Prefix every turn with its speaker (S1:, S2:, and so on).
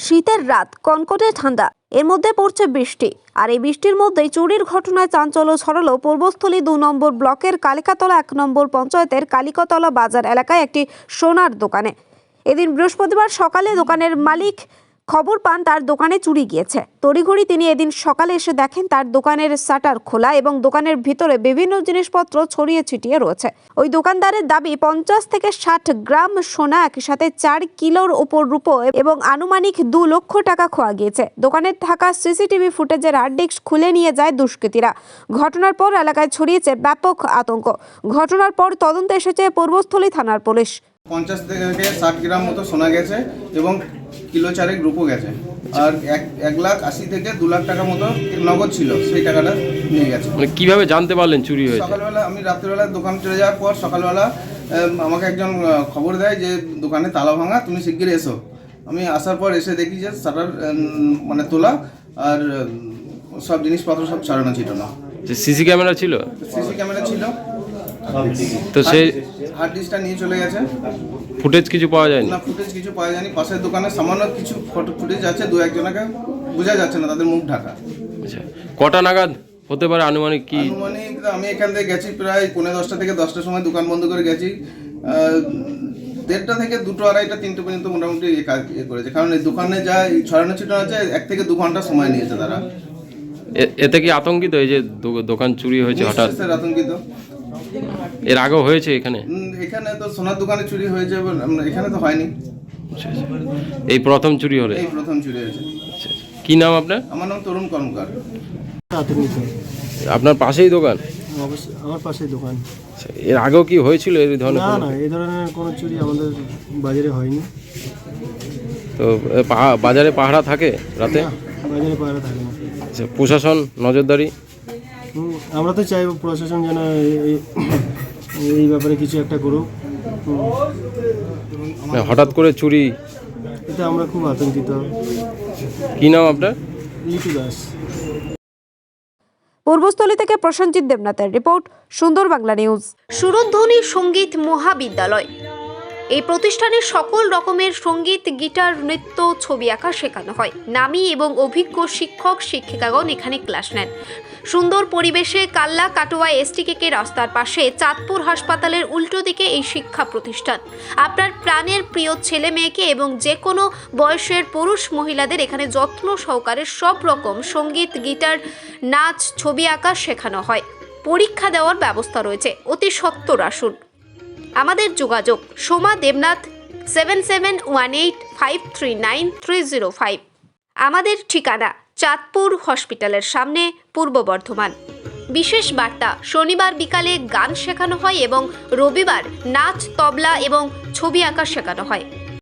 S1: শীতের রাত, কনকনে ঠান্ডা, এর মধ্যে পড়ছে বৃষ্টি। আর এই বৃষ্টির মধ্যেই চুরির ঘটনায় চাঞ্চল্য ছড়ালো পূর্বস্থলী 2 নম্বর ব্লকের কালিকাতলা 1 নম্বর পঞ্চায়েতের কালিকাতলা বাজার এলাকায় একটি সোনার দোকানে। এদিন বৃহস্পতিবার সকালে দোকানের মালিক খবর পান তার দোকানে চুরি গিয়েছে। তড়িঘড়ি তিনি এদিন সকালে এসে দেখেন তার দোকানের শাটার খোলা এবং দোকানের ভিতরে বিভিন্ন জিনিসপত্র ছড়িয়ে ছিটিয়ে রয়েছে। ওই দোকানদারের দাবি 50 থেকে 60 গ্রাম সোনা, একই সাথে 4 কিলোর উপর রূপো এবং আনুমানিক 2 লক্ষ টাকা খোয়া গিয়েছে। দোকানে থাকা সিসিটিভি ফুটেজের হার্ড ডিস্ক খুলে নিয়ে যায় দুষ্কৃতীরা। ঘটনার পর এলাকায় ছড়িয়েছে ব্যাপক আতঙ্ক। ঘটনার পর তদন্তে এসেছে পূর্বস্থলী থানার পুলিশ।
S2: 50 থেকে 60 গ্রাম মতো সোনা গেছে এবং কিলো 4 রূপো গেছে, আর 1,80,000 থেকে 2 লাখ টাকা মতো নগদ ছিল, সেই টাকাটা নিয়ে গেছে।
S3: মানে কিভাবে জানতে পারলেন চুরি হয়েছে?
S2: সকালবেলা আমি রাত্রিবেলা দোকান চলে যাওয়ার পর সকালবেলা আমাকে একজন খবর দেয় যে দোকানে তালা ভাঙা, তুমি শিগগির এসো। আমি আসার পর এসে দেখি যে শাটার মানে তোলা আর সব জিনিসপত্র সব ছাড়ানো ছিল না।
S3: সিসি ক্যামেরা ছিল?
S2: সিসি ক্যামেরা ছিল,
S3: তো সেই
S2: হার্ড ডিস্কটা নিয়ে চলে গেছে।
S3: ফুটেজ কিছু পাওয়া যায়নি?
S2: না, ফুটেজ কিছু পাওয়া যায়নি। পাশের দোকানে সামান্য কিছু ফুটেজ আছে, 2-1 জনকে বোঝা যাচ্ছে না, তাদের মুখ ঢাকা।
S3: আচ্ছা, কটা নাগাদ হতে পারে আনুমানিক? কি
S2: আনুমানিক আমি এখান থেকে গেছি প্রায় 9:30 থেকে 10টার সময় দোকান বন্ধ করে গেছি। 1:30 থেকে 2, 2:30, 3টে পর্যন্ত মোটামুটি কাজ করেছে, কারণ এই দোকানে যা ছড়ানো ছিটানো আছে 1 থেকে 2 ঘন্টা সময় নিয়েছে তারা।
S3: এতে কি আতঙ্কিত এই যে দোকান চুরি হয়েছে হঠাৎ?
S2: আতঙ্কিত।
S3: এর আগেও হয়েছে এখানে?
S2: এখানে তো সোনার দোকানে চুরি হয়েছে, এখানে তো হয়নি।
S3: এই প্রথম চুরি হলে?
S2: এই প্রথম চুরি হয়েছে।
S3: কি নাম আপনার?
S2: আমার নাম তরুণ কর্মকার।
S3: আপনার পাশেই দোকান?
S4: অবশ্যই আমার পাশেই দোকান।
S3: এর আগেও কি হয়েছিল এই ধরনের?
S4: না, এই ধরনের কোনো চুরি আমাদের বাজারে হয়নি।
S3: তো বাজারে পাহারা থাকে রাতে?
S4: বাজারে পাহারা থাকে না।
S3: আচ্ছা, প্রশাসন নজরদারি?
S4: আমরা তো চাইব প্রশাসন যেন এই ব্যাপারে কিছু একটা করুক।
S3: হঠাৎ করে চুরি,
S4: এতে আমরা খুব আতঙ্কিত।
S3: কি নাম আপনার?
S4: লিটু দাস।
S1: পূর্বস্থলী থেকে প্রসেনজিৎ দেবনাথের রিপোর্ট, সুন্দর বাংলা নিউজ। সুরধ্বনি সঙ্গীত মহাবিদ্যালয়। এই প্রতিষ্ঠানে সকল রকমের সঙ্গীত, গিটার, নৃত্য, ছবি আঁকা শেখানো হয়। নামী এবং অভিজ্ঞ শিক্ষক শিক্ষিকাগণ এখানে ক্লাস নেন। সুন্দর পরিবেশে কাল্লা কাটোয়া STKK রাস্তার পাশে চাঁদপুর হাসপাতালের উল্টো দিকে এই শিক্ষা প্রতিষ্ঠান। আপনার প্রাণের প্রিয় ছেলে মেয়েকে এবং যে কোনো বয়সের পুরুষ মহিলাদের এখানে যত্ন সহকারে সব রকম সঙ্গীত, গিটার, নাচ, ছবি আঁকা শেখানো হয়। পরীক্ষা দেওয়ার ব্যবস্থা রয়েছে। অতি সত্বর আসুন। আমাদের যোগাযোগ সোমা দেবনাথ 7718539305। আমাদের ঠিকানা চাঁদপুর হসপিটালের সামনে, পূর্ব বর্ধমান। বিশেষ বার্তা, শনিবার বিকালে গান শেখানো হয় এবং রবিবার নাচ, তবলা এবং ছবি আঁকা শেখানো হয়।